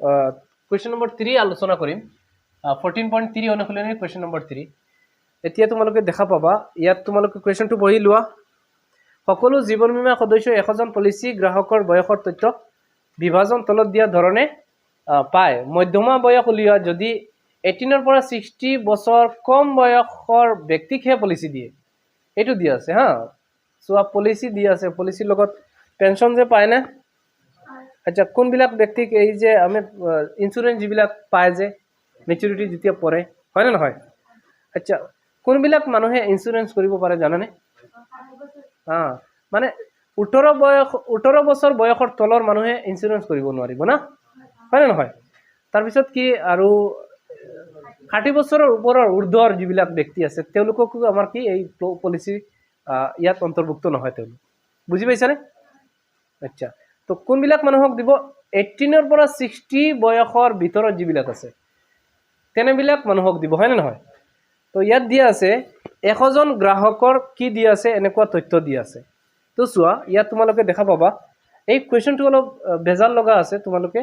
Question number 3 আলোচনা কৰিম 14.3 অনুশীলনীৰ question number 3 এতিয়া তোমালোকে দেখা পাবা ইয়াত তোমালোকে কুৱেশ্যনটো পঢ়ি লোৱা সকলো জীৱন বীমা সদস্য 100 জন পলিচি গ্ৰাহকৰ বয়সৰ তথ্য বিভাজন তলত দিয়া ধৰণে পায় মধ্যমা বয়স উলিওৱা যদি 18 ৰ পৰা 60 বছৰ কম বয়সৰ ব্যক্তিকহে পলিচি দিয়ে এটো দিয়া আছে হা সো পলিচি দিয়া আছে পলিচিৰ লগত পেনশন যে পায় না আচ্ছা কোনবিলাক ব্যক্তিক এই যে আমি ইন্স্যুরেন্স যিবিলাক পায় যে ম্যাচুরিটি যেতিয়া পৰে হয় না নহয় আচ্ছা কোনবিলাক মানুহে ইন্স্যুৰেন্স কৰিব পাৰে জানানে হা মানে 18 বছৰ বয়সৰ তলৰ মানুহে ইন্স্যুৰেন্স কৰিব নোৱাৰিব না হয় না নহয় তাৰ পিছত কি আৰু 60 বছৰৰ ওপৰৰ ঊৰ্ধ্বৰ যিবিলাক ব্যক্তি আছে তেওঁলোকক আমাৰ কি এই পলিচি ইয়াত অন্তৰ্ভুক্ত নহয় তেওঁলোক বুজি পাইছানে আচ্ছা তো কোনবিলাক মানুহক দিব 18 ৰ পৰা 60 বয়সৰ ভিতৰত যিবিলাক আছে তেনেবিলাক মানুহক দিব হয় না নহয় তো ইয়াত দিয়া আছে 100 জন গ্ৰাহকৰ কি দিয়া আছে এনেকুৱা তথ্য দিয়া আছে তো চোৱা ইয়াত তোমালোকে দেখা পাবা এই কোৱেশ্যনটো অলপ বেজাল লগা আছে তোমালোকে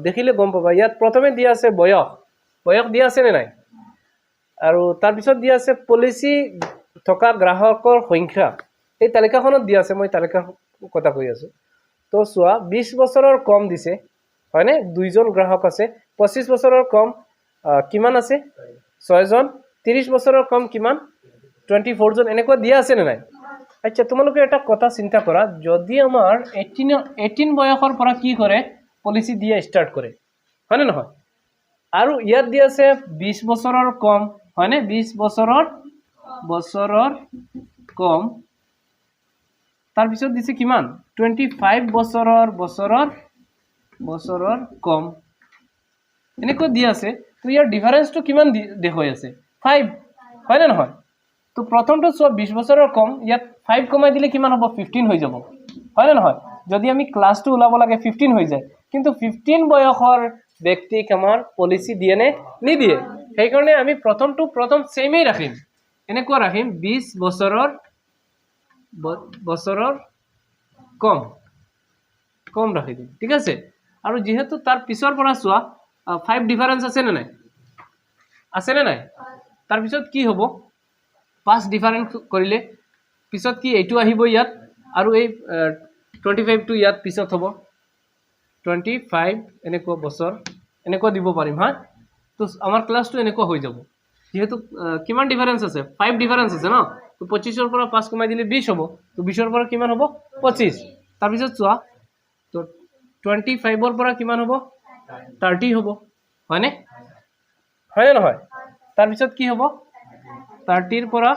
দেখিলে গম পাবা ইয়াত প্ৰথমে দিয়া আছে বয়স দিয়া আছে নে নাই আৰু তাৰ পিছত দিয়া আছে পলিচি থকা গ্ৰাহকৰ সংখ্যা এই তালিকাখনত দিয়া আছে মই তালিকা কথা কৈ আছো তো চোৱা 20 বছৰৰ কম দিছে হয়নে দুইজন গ্ৰাহক আছে 25 বছৰৰ কম কিমান আছে 6 জন 30 বছৰৰ কম কিমান 24 জন এনেকুৱা দিয়া আছে নে নাই আচ্ছা তোমালোকে এটা কথা চিন্তা কৰা যদি আমাৰ 18 বয়সৰ পৰা কি কৰে পলিচি দিয়া স্টাৰ্ট কৰে হয় না নহয় আৰু ইয়াত দিয়া আছে 20 বছৰৰ কম হয়নে 20 বছৰৰ কম তাৰ পিছত দিছে কিমান 25 বছৰৰ কম এনেকৈ দিয়া আছে তো ইয়াৰ ডিফাৰেন্সটো কিমান দেখুৱাই আছে 5 হয় না নহয় তো প্ৰথমটো সব 20 বছৰৰ কম ইয়াত 5 কমাই দিলে কিমান হ'ব 15 হৈ যাব হয় না নহয় যদি আমি ক্লাসটো ওলাব লাগে 15 হৈ যায় কিন্তু 15 বয়সৰ ব্যক্তিক আমাৰ পলিচি দিয়ে নে নিদিয়ে সেই কাৰণে আমি প্ৰথম সেমই ৰাখিম এনেকুৱা ৰাখিম 20 বছৰৰ কম ৰাখি দিম ঠিক আছে আৰু যেহেতু তাৰ পিছৰ পৰা চোৱা 5 ডিফাৰেন্স আছে নে নাই তাৰ পিছত কি হ'ব 5 ডিফাৰেন্স কৰিলে পিছত কি এইটো আহিব ইয়াত আৰু এই 25 টো ইয়াত পিছত হ'ব 25 এনেকুৱা বছৰ এনেকুৱা দিব পাৰিম হা তো আমাৰ ক্লাসটো এনেকুৱা হৈ যাব যেহেতু কিমান ডিফাৰেন্স আছে 5 ডিফাৰেন্স আছে ন তো 25 ৰ পৰা 5 কমাই দিলে 20 হ'ব তো 20 ৰ পৰা কিমান হ'ব 25 তাৰ পিছত চোৱা তো 25 ৰ পৰা কিমান হ'ব 30 হ'ব হয়নে হয় নহয় তাৰ পিছত কি হ'ব 30 ৰ পৰা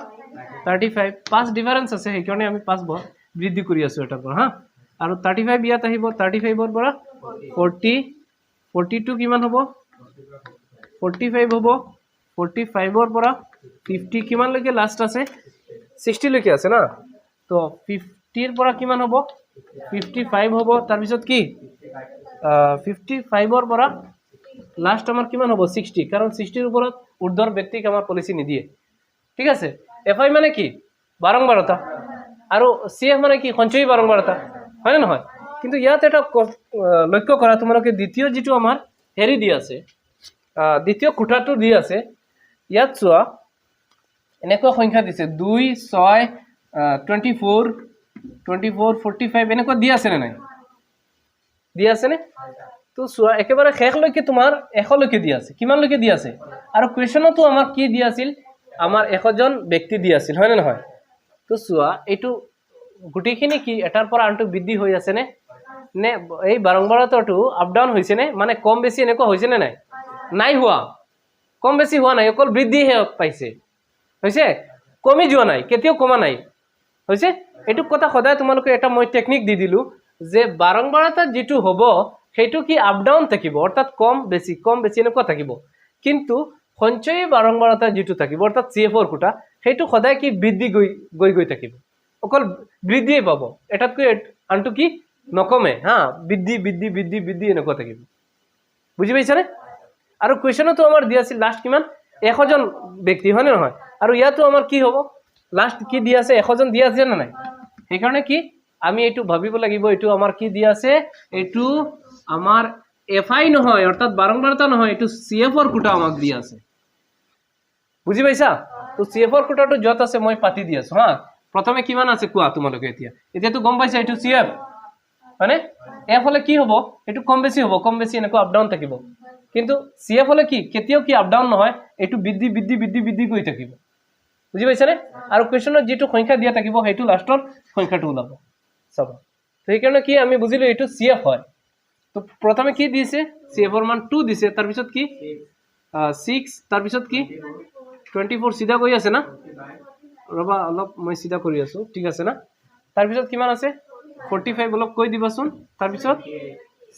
35 5 ডিফাৰেন্স আছে সেই কাৰণে আমি 5 বৃদ্ধি কৰি আছো এটাৰ পৰা হা আৰু 35 ইয়াত আহিব 35 ৰ পৰা 42 কিমান হ'ব 45 হ'ব 45 ৰ পৰা 50 কিমান লৈকে লাষ্ট আছে 60 লৈকে আছে না তো 50 ৰ পৰা কিমান হ'ব 55 হ'ব তাৰ পিছত কি 55 ৰ পৰা লাষ্ট আমাৰ কিমান হ'ব 60 কাৰণ 60 ৰ ওপৰত ঊৰ্ধ্বৰ ব্যক্তিক আমাৰ পলিচি নিদিয়ে ঠিক আছে এফআই মানে কি বাৰংবাৰতা আৰু সিএফ মানে কি সঞ্চয়ী বাৰংবাৰতা হয় না নহয় কিন্তু ইয়াত এটা লক্ষ্য কৰা তোমালোকে দ্বিতীয় যেটো আমাৰ হেৰি দি আছে দ্বিতীয় কোঠাটো দি আছে ইয়াত চোৱা এনেকুৱা সংখ্যা দিছে 2 6 24 45 এনেকুৱা দি আছে নে নাই দি আছে নে তো চোৱা একেবাৰে শেষ লৈকে তোমাৰ 100 লৈকে দি আছে কিমান লৈকে দি আছে আৰু কোৱেশ্যনতো আমাৰ কি দি আছিল আমাৰ 100 জন ব্যক্তি দি আছিল হয় না নহয় তো চোৱা এটো গুটিখিনি কি এটাৰ পৰা আনটো বৃদ্ধি হৈ আছে নে নে এই বাৰংবাৰতাটো আপ ডাউন হৈছে নে মানে কম বেছি এনেকুৱা হৈছে নে নাই হোৱা কম বেছি হোৱা নাই অকল বৃদ্ধিহে পাইছে হৈছে কমি যোৱা নাই কেতিয়াও কমা নাই হৈছে এটো কথা সদায় তোমালোকে এটা মই টেকনিক দি দিলো যে বাৰংবাৰতা যেটো হ'ব সেইটো কি আপ ডাউন থাকিব অৰ্থাৎ কম বেছি এনেকুৱা থাকিব কিন্তু সঞ্চয়ী বাৰংবাৰতা যেটো থাকিব অৰ্থাৎ সিএফৰ কোটা সেইটো সদায় কি বৃদ্ধি গৈ থাকিব অকল বৃদ্ধিয়ে পাব এটাতকৈ আনটো কি নকমে হা বৃদ্ধি এনেকুৱা থাকিব বুজি পাইছানে আৰু কোৱেশ্যনতো আমাৰ দিয়া আছিল লাষ্ট কিমান 100 জন ব্যক্তি হয় না নহয় আৰু ইয়াতো আমাৰ কি হ'ব লাষ্ট কি দিয়া আছে 100 জন দিয়া আছে না নাই সেই কাৰণে কি আমি এটো ভাবিব লাগিব এটো আমাৰ কি দিয়া আছে এটো আমাৰ এফআই নহয় অৰ্থাৎ বাৰংবাৰতা নহয়, এইটো সিএফৰ কোটা আমাক দি আছে। বুজি পাইছা? তো সিএফৰ কোটাটো যত আছে মই পাতি দি আছো হা। প্ৰথমে কিমান আছে কোৱা তোমালোকে এতিয়াতো গম পাইছা এইটো সিএফ হয়নে? এফ হলে কি হব, এইটো কম বেছি এনেকুৱা আপ ডাউন থাকিব, কিন্তু সিএফ হলে কি কেতিয়াও কি আপ ডাউন নহয়, এইটো বৃদ্ধি কৰি থাকিব। বুজি পাইছানে? আৰু কুৱেশ্যনত যিটো সংখ্যা দিয়া থাকিব সেইটো লাষ্টৰ সংখ্যাটো ওলাব চাব। তো সেইকাৰণে কি আমি বুজিলো এইটো সিএফ হয়। তো প্ৰথমে কি দিছে, সিএফৰ মান 2 দিছে, তাৰপিছত কি 6, তাৰপিছত কি 24 সিধা কৰি আছে না, ৰবা অলপ মই সিধা কৰি আছো, ঠিক আছে না। তাৰপিছত কিমান আছে 45 অলপ কৈ দিবাচোন, তাৰপিছত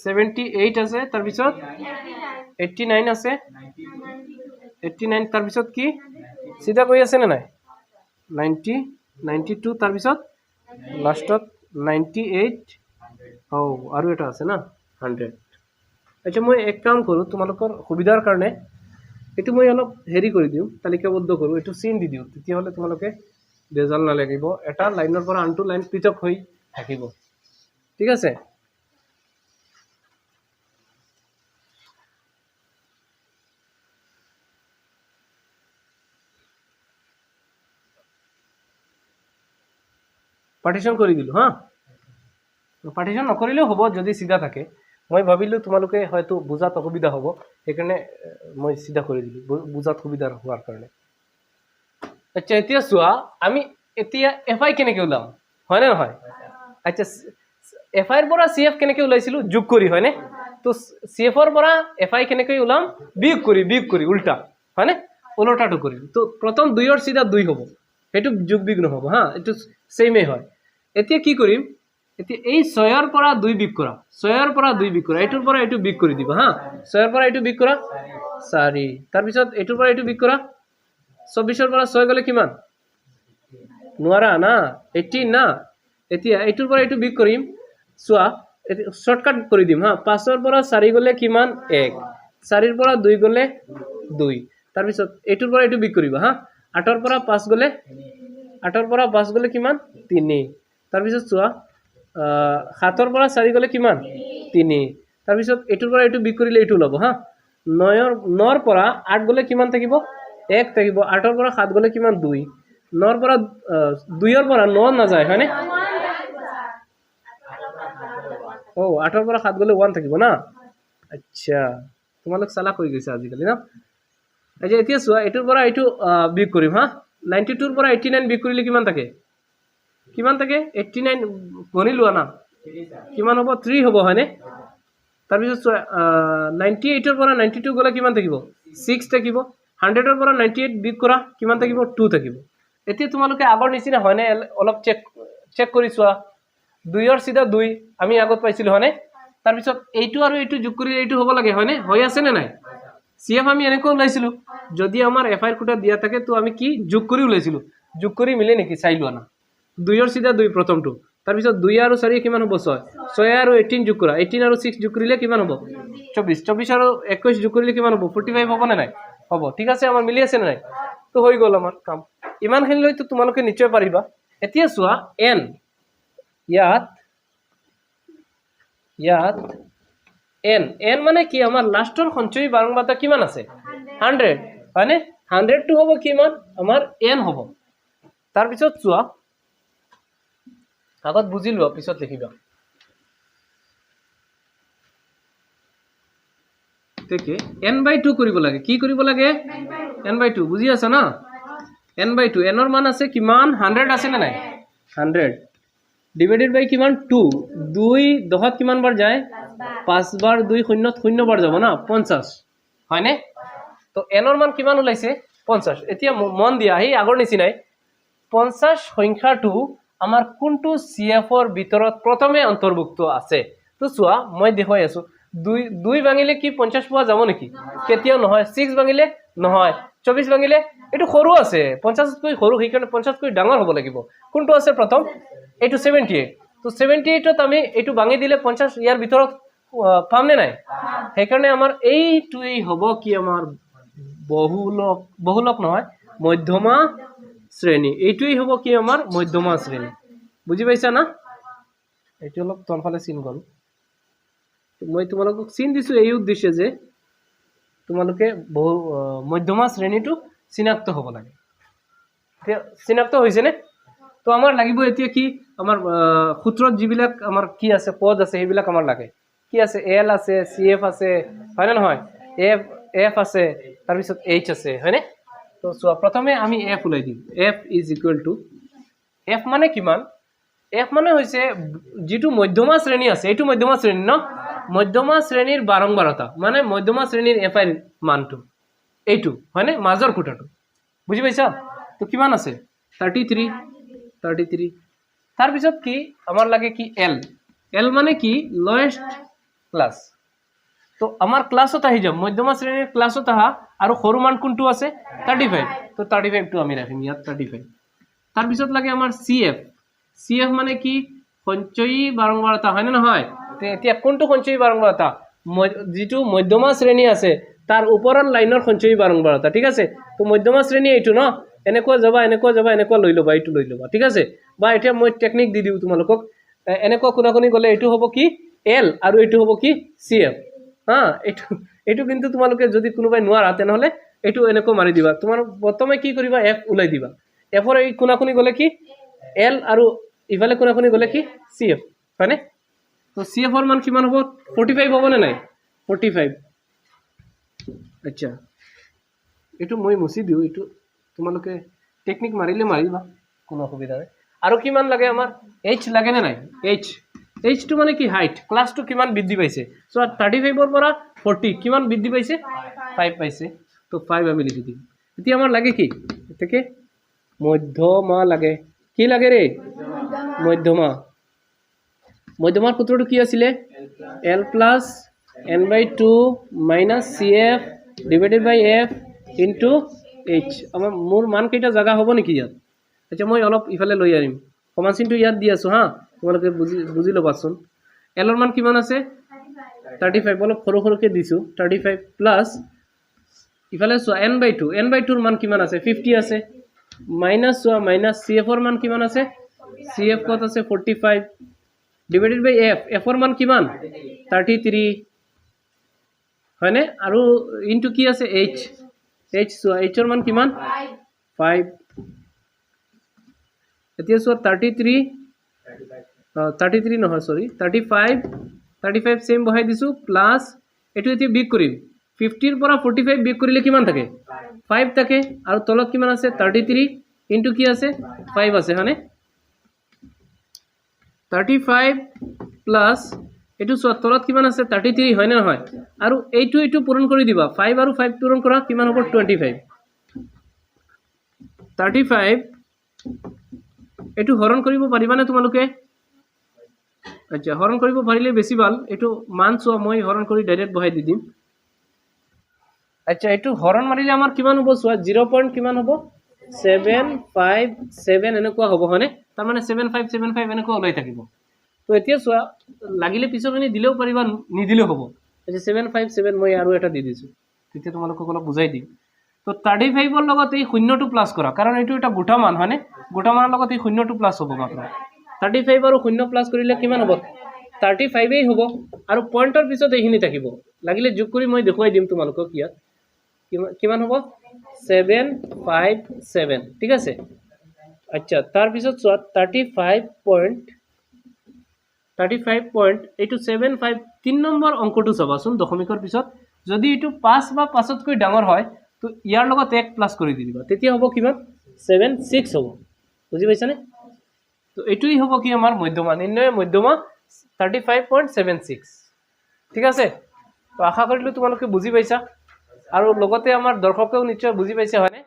78 আছে, তাৰপিছত 89 আছে, 89 তাৰপিছত কি সিধা কৰি আছে নে নাই 90, 92 তাৰপিছত লাষ্টত 98 আৰু এটা আছে না 100। আচ্ছা মই এক কাম কৰোঁ তোমালোকৰ সুবিধাৰ কাৰণে এইটো মই অলপ হেৰি কৰি দিওঁ, তালিকাবদ্ধ কৰোঁ, এইটো চিন দি দিওঁ, তেতিয়াহ'লে তোমালোকে বেজাল নালাগিব, এটা লাইনৰ পৰা আনটো লাইন পৃথক হৈ থাকিব, ঠিক আছে। পাৰ্টিশ্যন কৰি দিলোঁ হা। পাৰ্টিশ্যন নকৰিলেও হ'ব যদি চিধা থাকে, মই ভাবিলোঁ তোমালোকে হয়তো বুজাত অসুবিধা হ'ব, সেইকাৰণে মই চিধা কৰি দিলোঁ বুজাত সুবিধা হোৱাৰ কাৰণে। আচ্ছা এতিয়া চোৱা আমি এতিয়া এফ আই কেনেকৈ ওলাম হয়নে নহয়? আচ্ছা এফ আইৰ পৰা চি এফ কেনেকৈ ওলাইছিলোঁ যোগ কৰি হয়নে? তো চি এফৰ পৰা এফ আই কেনেকৈ ওলাম বিয়োগ কৰি উল্টা হয়নে, ওলোটাটো কৰিম। তো প্ৰথম 2ৰ চিধা 2 হ'ব, সেইটো যোগ বিয়োগ নহ'ব হা, এইটো সেমেই হয়। এতিয়া কি কৰিম, এতিয়া এই 6ৰ পৰা 2 বিয়োগ কৰা, 6ৰ পৰা 2 বিয়োগ কৰা, এইটোৰ পৰা এইটো বিয়োগ কৰি দিবা হা, 6ৰ পৰা এইটো বিয়োগ কৰা 4, তাৰপিছত এইটোৰ পৰা এইটো বিয়োগ কৰা 24ৰ পৰা 6 গ'লে কিমান নোৱাৰা না 18 না। এতিয়া এইটোৰ পৰা এইটো বিয়োগ কৰিম, চোৱা শৰ্টকাট কৰি দিম হা, 5ৰ পৰা 4 গ'লে কিমান 1, 4ৰ পৰা 2 গ'লে 2, তাৰপিছত এইটোৰ পৰা এইটো বিয়োগ কৰিবা হা, 8ৰ পৰা 5 গ'লে 8ৰ পৰা 5 গ'লে কিমান 3, তাৰপিছত চোৱা 7ৰ পৰা 4 গ'লে কিমান 3, তাৰপিছত এইটোৰ পৰা এইটো বিয়োগ কৰিলে এইটো ওলাব হা, 9ৰ পৰা 8 গ'লে কিমান থাকিব 1 থাকিব, 8ৰ পৰা 7 গ'লে কিমান 2, 9ৰ পৰা 2ৰ পৰা 9 নাযায় হয়নে, 8ৰ পৰা 7 গ'লে 1 থাকিব না। আচ্ছা তোমালোক চালাক হৈ গৈছে আজিকালি না। আচ্ছা এতিয়া চোৱা এইটোৰ পৰা এইটো বিয়োগ কৰিম হা, 92ৰ পৰা 89 বিয়োগ কৰিলে কিমান থাকে 89 গণি লোৱা না, কিমান হ'ব 3 হ'ব হয়নে। তাৰপিছত চোৱা 98ৰ পৰা 92 গ'লে কিমান থাকিব 6 থাকিব, 100ৰ পৰা 98 বিয়োগ কৰা কিমান থাকিব 2 থাকিব। এতিয়া তোমালোকে আগৰ নিচিনা হয়নে অলপ চেক কৰি চোৱা, 2ৰ চিধা 2 আমি আগত পাইছিলোঁ হয়নে, তাৰপিছত এইটো আৰু এইটো যোগ কৰিলে এইটো হ'ব লাগে হয়নে, হৈ আছে নে নাই। চি এফ আমি এনেকৈ ওলাইছিলোঁ, যদি আমাৰ এফ আইৰ কোটা দিয়া থাকে তো আমি কি যোগ কৰি ওলাইছিলোঁ, যোগ কৰি মিলে নেকি চাই লোৱা না, 2ৰ চিধা 2 প্ৰথমটো, তাৰপিছত 2 আৰু 4 কিমান হ'ব 6, 6 আৰু 18 যোগ কৰা, 18 আৰু 6 যোগ কৰিলে কিমান হ'ব 24, 24 আৰু 21 যোগ কৰিলে কিমান হ'ব 45 হ'ব নে নাই, হ'ব, ঠিক আছে আমাৰ মিলি আছে নে নাই, তো হৈ গ'ল আমাৰ কাম, ইমানখিনিলৈতো তোমালোকে নিশ্চয় পাৰিবা। এতিয়া চোৱা এন, ইয়াত এন মানে কি আমাৰ লাষ্টৰ সঞ্চয়ী বাৰংবাৰতা কিমান আছে 100 হয়নে, 100টো হ'ব কিমান আমাৰ এন হ'ব। তাৰপিছত চোৱা আগত বুজি লোৱা পিছত লিখিবা, n/2 কৰিব লাগে, কি কৰিব লাগে n/2, বুজি আছা না, n/2 এনৰ মান আছে কিমান 100 আছে নে নাই 100 ডিভাইডেড বাই কিমান 2, 2 10ত কিমান বাৰ যায় 5 বাৰ, 2 শূন্যত 0 বাৰ যাব না 50 হয়নে। তো এনৰ মান কিমান ওলাইছে 50। এতিয়া মন দিয়া সেই আগৰ নিচিনাই 50 সংখ্যাটো আমাৰ কোনটো চিএফৰ ভিতৰত প্ৰথমে অন্তৰ্ভুক্ত আছে। তো চোৱা মই দেখুৱাই আছো, 2 ভাঙিলে কি 50 পোৱা যাব নেকি, কেতিয়াও নহয়, 6 ভাঙিলে নহয়, 24 ভাঙিলে এইটো সৰু আছে 50তকৈ সৰু, সেইকাৰণে 50তকৈ ডাঙৰ হ'ব লাগিব, কোনটো আছে প্ৰথম এইটো 78, তো 78ত আমি এইটো ভাঙি দিলে 50 ইয়াৰ ভিতৰত পাম নে নাই, সেইকাৰণে আমাৰ এইটোৱেই হ'ব কি আমাৰ বহুলক নহয় মধ্যমা শ্ৰেণী, এইটোৱেই হ'ব কি আমাৰ মধ্যমা শ্ৰেণী, বুজি পাইছা না। এইটো অলপ তলফালে চিন গ'ল, মই তোমালোকক চিন দিছোঁ এই উদ্দেশ্যে যে তোমালোকে মধ্যমা শ্ৰেণীটো চিনাক্ত হ'ব লাগে। এতিয়া চিনাক্ত হৈছেনে? তো আমাৰ লাগিব এতিয়া কি আমাৰ সূত্ৰত যিবিলাক আমাৰ কি আছে পদ আছে সেইবিলাক আমাৰ লাগে। কি আছে এল আছে চি এফ আছে হয়নে নহয়, এফ আছে তাৰপিছত এইচ আছে হয়নে। তো চোৱা প্ৰথমে আমি এফ ওলাই দিম। F is equal to F মানে কিমান, এফ মানে হৈছে যিটো মধ্যমা শ্ৰেণী আছে এইটো মধ্যমা শ্ৰেণী ন, মধ্যমা শ্ৰেণীৰ বাৰম্বাৰতা মানে মধ্যমা শ্ৰেণীৰ এফ আইৰ মানটো এইটো হয়নে, মাজৰ খুঁটাটো বুজি পাইছা। তো কিমান আছে 33 তাৰপিছত কি আমাৰ লাগে কি এল, এল মানে কি লয়েষ্ট ক্লাছ। তো আমাৰ ক্লাছত আহি যাম মধ্যমা শ্ৰেণীৰ ক্লাছত আহা আৰু সৰু মান কোনটো আছে 35। তো 35টো আমি ৰাখিম ইয়াত 35। তাৰপিছত লাগে আমাৰ চি এফ, চি এফ মানে কি সঞ্চয়ী বাৰম্বাৰতা হয়নে নহয়। এতিয়া কোনটো সঞ্চয়ী বাৰম্বাৰতা, যিটো মধ্যমা শ্ৰেণী আছে তাৰ ওপৰৰ লাইনৰ সঞ্চয়ী বাৰম্বাৰতা ঠিক আছে। তো মধ্যমা শ্ৰেণী এইটো ন, এনেকুৱা যাবা এনেকুৱা লৈ ল'বা, এইটো লৈ ল'বা ঠিক আছে। বা এতিয়া মই টেকনিক দি দিওঁ তোমালোকক, এনেকুৱা কোনাকুনি গ'লে এইটো হ'ব কি এল আৰু এইটো হ'ব কি চি এফ হা। এইটো কিন্তু তোমালোকে যদি কোনোবাই নোৱাৰা তেনেহ'লে এইটো এনেকুৱা মাৰি দিবা। তোমাৰ প্ৰথমে কি কৰিবা এফ ওলাই দিবা, এফৰ এই কোনাকুনি গ'লে কি এল আৰু ইফালে কোনাকুনি গ'লে কি চি এফ হয়নে। তো চি এফৰ মান কিমান হ'ব 45 হ'বনে নাই 45। আচ্ছা এইটো মই মুচি দিওঁ, এইটো তোমালোকে টেকনিক মাৰিলে মাৰিবা কোনো অসুবিধা নাই। আৰু কিমান লাগে আমাৰ এইচ লাগেনে নাই, এইচটো মানে কি হাইট, ক্লাছটো কিমান বৃদ্ধি পাইছে। চ' 35ৰ পৰা 40 কিমান বৃদ্ধি পাইছে 5 পাইছে। তো 5 আমি লিখি দিম। এতিয়া আমাৰ লাগে কি এতেকে মধ্যমা লাগে, কি লাগে ৰে মধ্যমা। মধ্যমাৰ সূত্ৰটো কি আছিলে L plus n/2 minus C F divided by F into H. আমাৰ মোৰ মান কেইটা জাগা হ'ব নেকি ইয়াত। আচ্ছা মই অলপ ইফালে লৈ আহিম, সমান চিনটো ইয়াত দি আছোঁ হা, তোমালোকে বুজি ল'বাচোন। এলৰ মান কিমান আছে 35, অলপ সৰুকৈ দিছোঁ 35 প্লাছ ইফালে চোৱা n/2 মান কিমান আছে 50 আছে, মাইনাছ চোৱা মাইনাছ চি এফৰ মান কিমান আছে, চি এফ ক'ত আছে 45 ডিভাইডেড বাই এফৰ মান কিমান 33 হয়নে। আৰু ইনটু কি আছে এইচ চোৱা এইচৰ মান কিমান 5। এতিয়া চোৱা 33 নহয় চৰি 35 চেম বহাই দিছোঁ প্লাছ এইটো এতিয়া বিগ কৰিম 50ৰ পৰা 45 বিগ কৰিলে কিমান থাকে 5 থাকে, আৰু তলত কিমান আছে 33 ইনটু কি আছে 5 আছে হয়নে। 35 প্লাছ এইটো চোৱা তলত কিমান আছে 33 হয়নে নহয়, আৰু এইটো পূৰণ কৰি দিবা 5 আৰু 5 পূৰণ কৰা কিমান হ'ব 25। 35 এইটো হৰণ কৰিব পাৰিবানে তোমালোকে। আচ্ছা হৰণ কৰিব পাৰিলে বেছি ভাল, এইটো মান চোৱা মই হৰণ কৰি ডাইৰেক্ট বহাই দি দিম। আচ্ছা এইটো হৰণ মাৰিলে আমাৰ কিমান হ'ব চোৱা 0. কিমান হ'ব 757 এনেকুৱা হ'ব হয়নে, তাৰমানে 7575 এনেকুৱা ওলাই থাকিব। তো এতিয়া চোৱা লাগিলে পিছৰখিনি দিলেও পাৰিবা নিদিলেও হ'ব। আচ্ছা 757 মই আৰু এটা দি দিছোঁ, তেতিয়া তোমালোকক অলপ বুজাই দিম। তো 35ৰ লগত এই শূন্যটো প্লাছ কৰা, কাৰণ এইটো এটা গোটা মান হয়নে, গোটা মানৰ লগত এই শূন্যটো প্লাছ হ'ব মাত্ৰ। 35 আৰু শূন্য প্লাছ কৰিলে কিমান হ'ব 35 হ'ব, আৰু পইণ্টৰ পিছত এইখিনি থাকিব, লাগিলে যোগ কৰি মই দেখুৱাই দিম তোমালোকক ইয়াত কিমান হ'ব 757 ঠিক আছে। আচ্ছা তাৰপিছত চোৱা 35 পইণ্ট এইটো 75 3 নম্বৰ অংকটো চাবাচোন দশমিকৰ পিছত, যদি এইটো 5 বা 5তকৈ ডাঙৰ হয় তো ইয়াৰ লগত 1 প্লাছ কৰি দি দিবা, তেতিয়া হ'ব কিমান 76 হ'ব, বুজি পাইছানে। তো এইটোই হ'ব কি আমাৰ মধ্যমা, নিৰ্ণয় মধ্যমা 35.76 ঠিক আছে। তো আশা কৰিলোঁ তোমালোকে বুজি পাইছা, আৰু লগতে আমাৰ দৰ্শকেও নিশ্চয় বুজি পাইছে হয়নে।